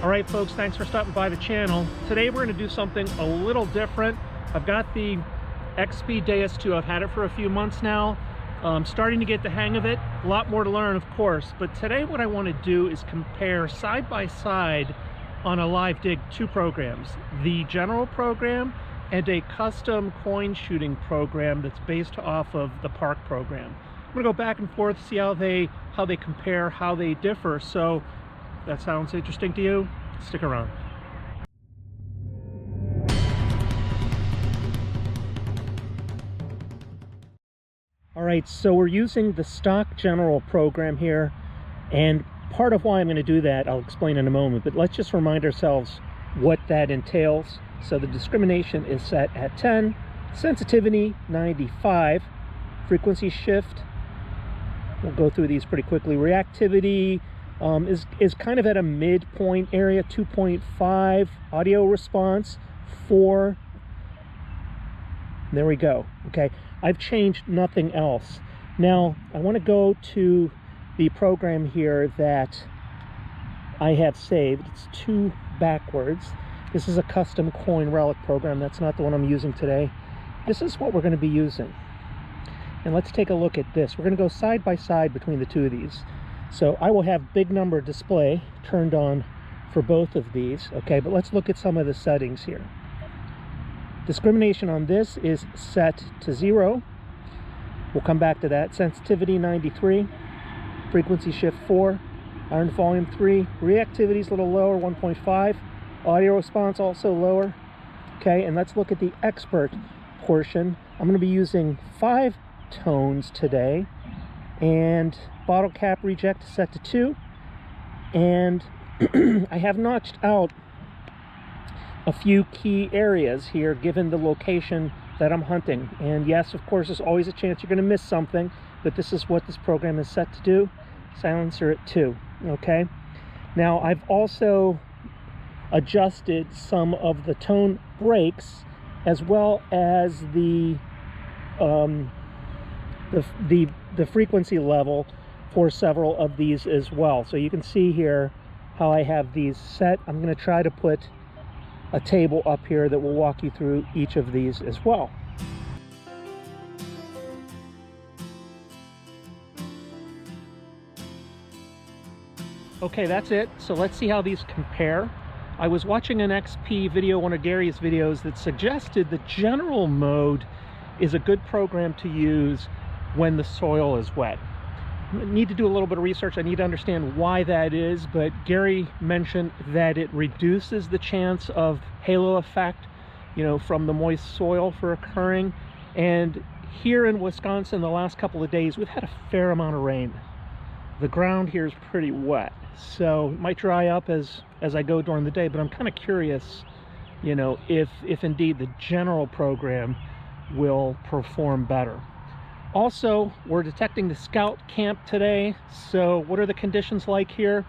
All right, folks, thanks for stopping by the channel. Today we're going to do something a little different. I've got the XP Deus II. I've had it for a few months now. I'm starting to get the hang of it. A lot more to learn, of course, but today what I want to do is compare side by side on a live dig two programs, the general program and a custom coin shooting program that's based off of the park program. I'm going to go back and forth, see how they compare, how they differ. So if that sounds interesting to you, stick around. All right, so we're using the stock general program here, and part of why I'm going to do that I'll explain in a moment, but let's just remind ourselves what that entails. So the discrimination is set at 10, sensitivity 95, frequency shift, we'll go through these pretty quickly, reactivity is kind of at a midpoint area, 2.5, audio response 4. There we go. Okay, I've changed nothing else. Now I want to go to the program here that I have saved. It's 2 backwards. This is a custom coin relic program. That's not the one I'm using today. This is what we're going to be using. And let's take a look at this. We're going to go side by side between the two of these. So I will have big number display turned on for both of these. Okay, but let's look at some of the settings here. Discrimination on this is set to 0. We'll come back to that. Sensitivity 93, frequency shift 4, iron volume 3, reactivity is a little lower, 1.5, audio response also lower. Okay, and let's look at the expert portion. I'm going to be using 5 tones today, and bottle cap reject set to 2, and I have notched out a few key areas here given the location that I'm hunting. And yes, of course, there's always a chance you're going to miss something, but this is what this program is set to do. Silencer at 2. Okay, now I've also adjusted some of the tone breaks as well as the frequency level for several of these as well. So you can see here how I have these set. I'm going to try to put a table up here that will walk you through each of these as well. Okay, that's it. So let's see how these compare. I was watching an XP video, one of Gary's videos, that suggested the general mode is a good program to use when the soil is wet. I need to do a little bit of research. I need to understand why that is, but Gary mentioned that it reduces the chance of halo effect, you know, from the moist soil for occurring. And here in Wisconsin, the last couple of days, we've had a fair amount of rain. The ground here is pretty wet, so it might dry up as I go during the day, but I'm kind of curious, you know, if indeed the general program will perform better. Also, we're detecting the scout camp today. So what are the conditions like here?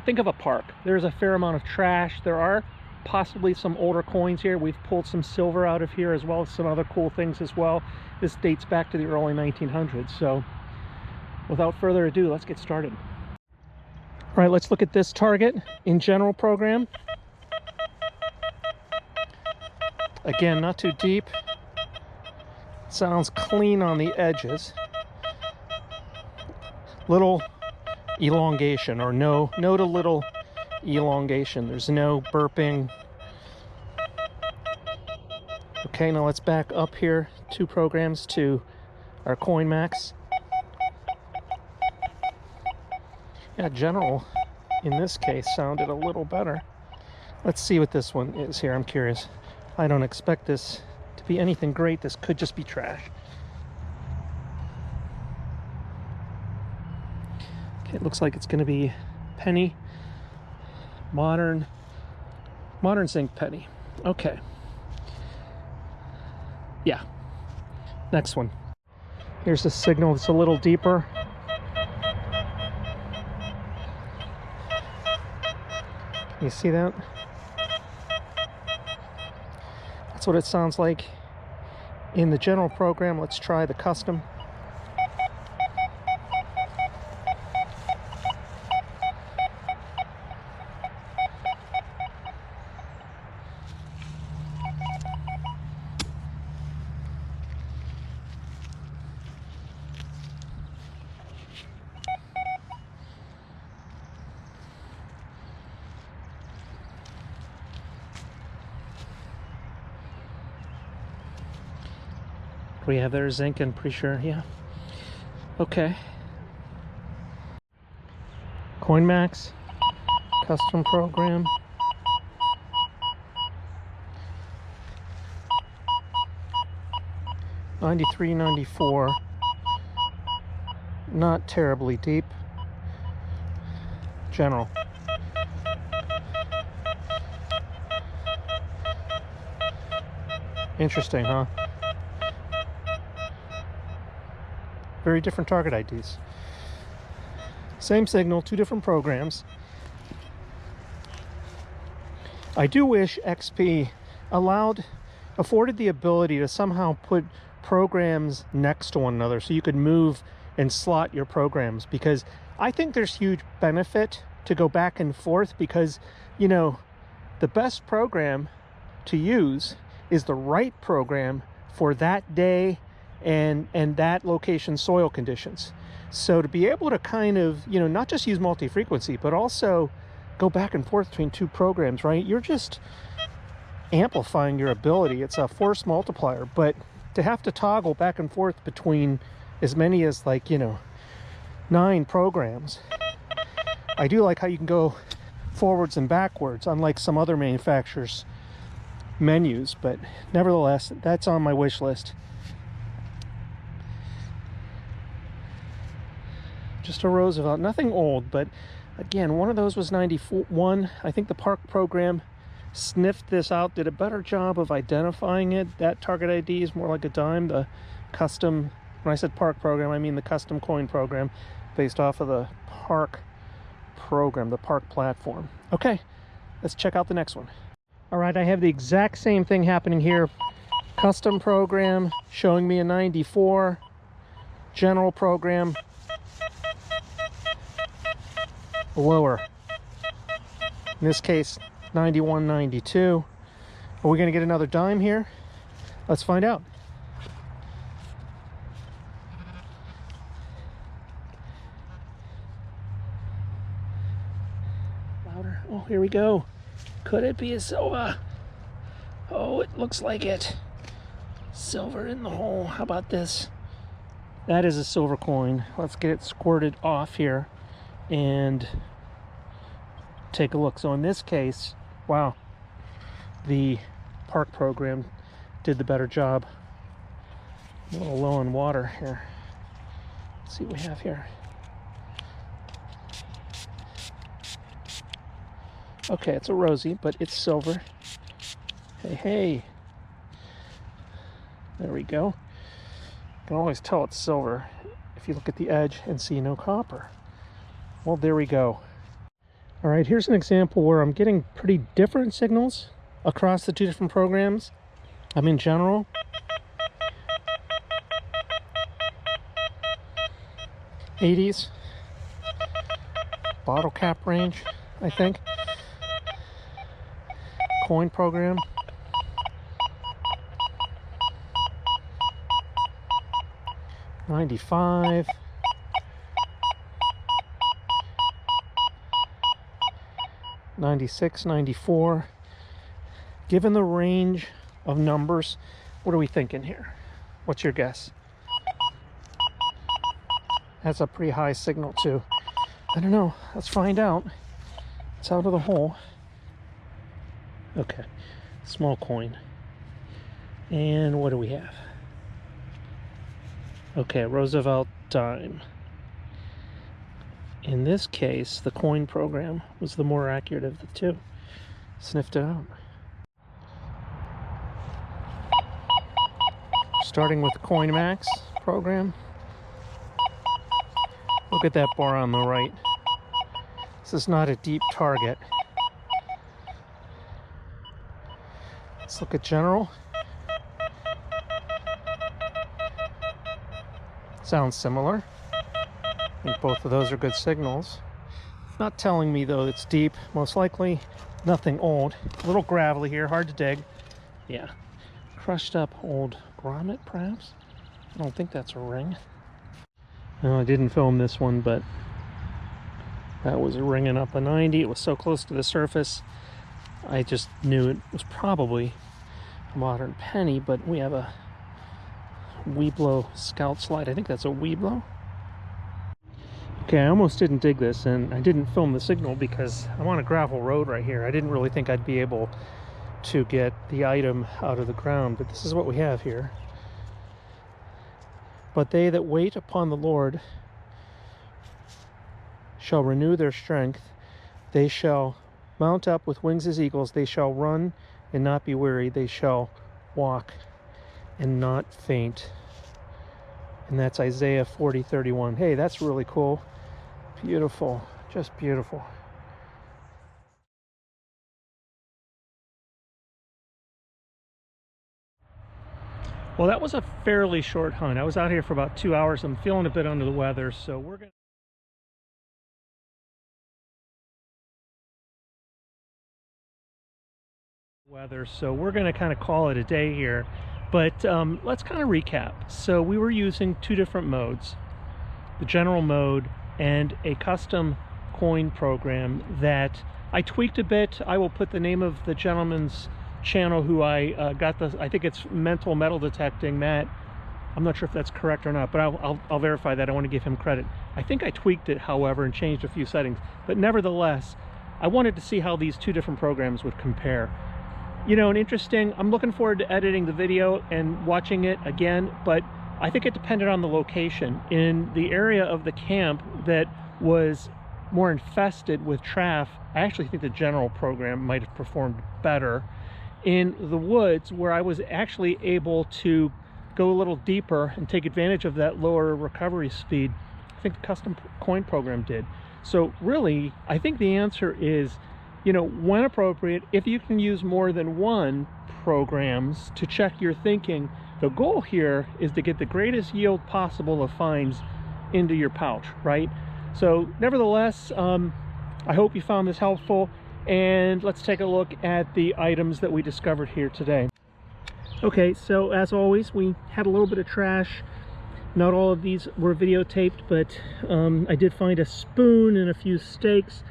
Think of a park. There's a fair amount of trash. There are possibly some older coins here. We've pulled some silver out of here as well as some other cool things as well. This dates back to the early 1900s. So without further ado, let's get started. All right, let's look at this target in general program. Again, not too deep. Sounds clean on the edges. Little elongation, or no to little elongation. There's no burping. Okay, now let's back up here 2 programs to our coin max. Yeah, general in this case sounded a little better. Let's see what this one is here. I'm curious. I don't expect this to be anything great. This could just be trash. Okay, it looks like it's going to be penny, modern zinc penny. Okay, yeah, next one. Here's the signal. It's a little deeper. You see that? That's what it sounds like in the general program. Let's try the custom. we have there? Zinc, I'm pretty sure, yeah. Okay. CoinMax, custom program. $93, $94. Not terribly deep. General. Interesting, huh? Very different target IDs. Same signal, two different programs. I do wish XP afforded the ability to somehow put programs next to one another so you could move and slot your programs, because I think there's huge benefit to go back and forth, because, you know, the best program to use is the right program for that day and that location soil conditions. So to be able to kind of, you know, not just use multi-frequency, but also go back and forth between two programs, right? You're just amplifying your ability. It's a force multiplier, but to have to toggle back and forth between as many as, like, you know, 9 programs. I do like how you can go forwards and backwards, unlike some other manufacturers' menus, but nevertheless, that's on my wish list. Just a Roosevelt, nothing old, but again, one of those was 91. I think the Park program sniffed this out, did a better job of identifying it. That target ID is more like a dime. The custom, when I said Park program, I mean the custom coin program based off of the Park program, the Park platform. Okay, let's check out the next one. All right, I have the exact same thing happening here. Custom program showing me a 94. General program, lower. In this case, 91, 92. Are we going to get another dime here? Let's find out. Louder. Oh, here we go. Could it be a silver? Oh, it looks like it. Silver in the hole. How about this? That is a silver coin. Let's get it squirted off here and take a look. So in this case, wow, the Park program did the better job. A little low on water here. Let's see what we have here. Okay, it's a rosy, but it's silver. Hey, hey. There we go. You can always tell it's silver if you look at the edge and see no copper. Well, there we go. All right, here's an example where I'm getting pretty different signals across the two different programs. I'm in general. '80s. Bottle cap range, I think. Coin program. '95. '96, '94. Given the range of numbers, what are we thinking here? What's your guess? That's a pretty high signal too. I don't know. Let's find out. It's out of the hole. Okay, small coin. And what do we have? Okay, Roosevelt dime. In this case, the coin program was the more accurate of the two. Sniffed it out. Starting with the CoinMax program. Look at that bar on the right. This is not a deep target. Let's look at general. Sounds similar. I think both of those are good signals. Not telling me though it's deep. Most likely nothing old. A little gravelly here, hard to dig. Yeah. Crushed up old grommet perhaps? I don't think that's a ring. No, I didn't film this one, but that was ringing up a 90. It was so close to the surface. I just knew it was probably a modern penny, but we have a Weeblo Scout Slide. I think that's a Weeblo. Okay, I almost didn't dig this, and I didn't film the signal because I'm on a gravel road right here. I didn't really think I'd be able to get the item out of the ground, but this is what we have here. But they that wait upon the Lord shall renew their strength. They shall mount up with wings as eagles. They shall run and not be weary. They shall walk and not faint. And that's Isaiah 40:31. Hey, that's really cool. Beautiful, just beautiful. Well, that was a fairly short hunt. I was out here for about 2 hours. I'm feeling a bit under the weather, so we're gonna kind of call it a day here. But let's kind of recap. So we were using two different modes, the general mode and a custom coin program that I tweaked a bit. I will put the name of the gentleman's channel who I got the, I think it's Mental Metal Detecting, Matt. I'm not sure if that's correct or not, but I'll verify that. I want to give him credit. I think I tweaked it, however, and changed a few settings. But nevertheless, I wanted to see how these two different programs would compare. You know, and interesting, I'm looking forward to editing the video and watching it again, but I think it depended on the location. In the area of the camp that was more infested with chaff, I actually think the general program might have performed better. In the woods, where I was actually able to go a little deeper and take advantage of that lower recovery speed, I think the custom coin program did. So really, I think the answer is, you know, when appropriate, if you can use more than one programs to check your thinking, the goal here is to get the greatest yield possible of finds into your pouch, right? So nevertheless, I hope you found this helpful, and let's take a look at the items that we discovered here today. Okay, so as always, we had a little bit of trash. Not all of these were videotaped, but I did find a spoon and a few steaks.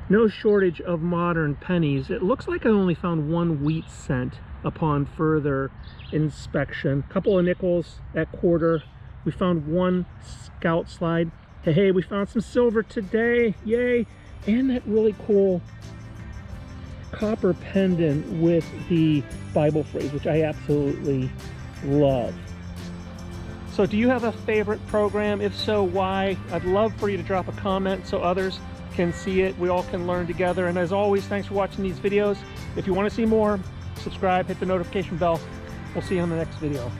No shortage of modern pennies. It looks like I only found one wheat cent upon further inspection. A couple of nickels at quarter. We found one Scout Slide. Hey, we found some silver today. Yay! And that really cool copper pendant with the Bible phrase, which I absolutely love. So do you have a favorite program? If so, why? I'd love for you to drop a comment so others can see it. We all can learn together. And as always, thanks for watching these videos. If you want to see more, subscribe, hit the notification bell. We'll see you on the next video.